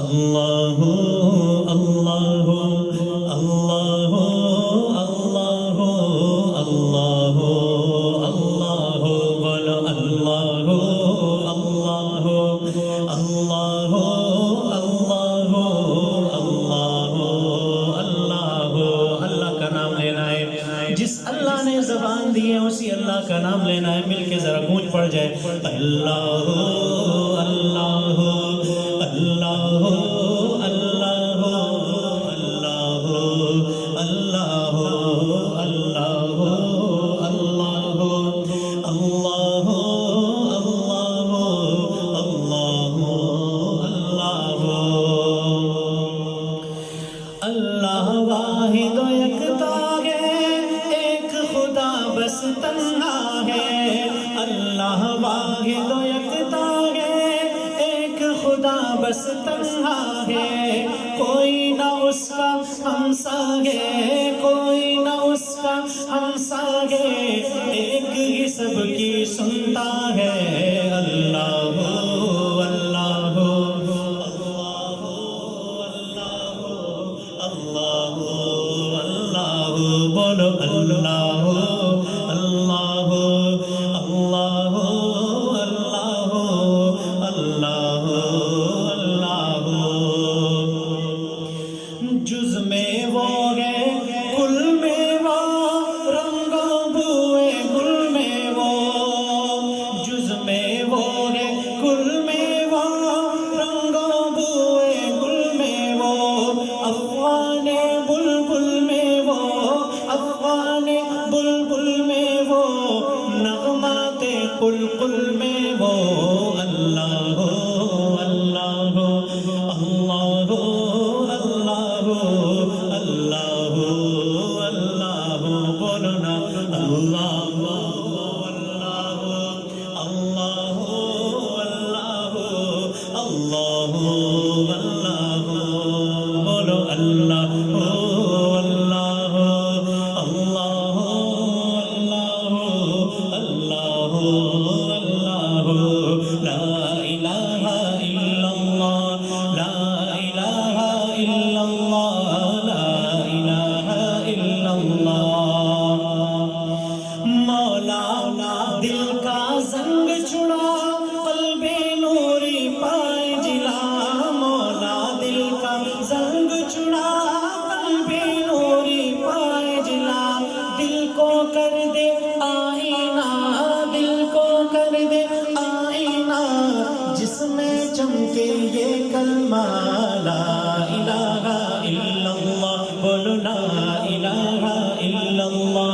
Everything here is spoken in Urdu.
اللہ اللہ اللہ اللہ اللہ اللہ بولو اللہ اللہ اللہ اللہ اللہ اللہ اللہ کا نام لینا ہے. جس اللہ نے زبان دی ہے اسی اللہ کا نام لینا ہے. مل کے ذرا گونج پڑ جائے اللہ اللہ اللہ اللہ اللہ اللہ اللہ اللہ اللہ اللہ واحد و یکتا ہے ایک خدا بس تنہا ہے. اللہ واحد و یکتا ہے ایک خدا بس تنہا ہے. کوئی نہ اس کا ہمسا ہے کوئی نہ اس کا ہمسا ہے. ایک ہی سب کی سنتا ہے. اللہ اللہ اللہ اللہ بولو اللہ اللہ اللہ اللہ اللہ جز میں وہ ہے کل میں وہ رنگوں بوئے گل میں وہ. جز میں وہ ہے کل میں وہ رنگوں بوئے گل میں وہ. افغان بلبل میں وہ افغان بلبل میں وہ نغمات قلقل میں وہ. اللہ اللہ اللہ اللہ اللہ اللہ بولو نا اللہ اللہ اللہ اللہ اللہ اللہ بولو اللہ اللہ اللہ اللہ اللہ لا الہ الا اللہ لا الہ الا اللہ لا الہ الا اللہ. مولا دل کا زنگ چھڑا قلب نوری پائے جلا. مولا دل کا زنگ چھڑا قلب نوری پائے جلا. دل کو کر دے آئینہ دل کو کر دے آئینہ جس میں چمکے یہ کلمہ لا الہ الا اللہ. بولو لا الہ الا اللہ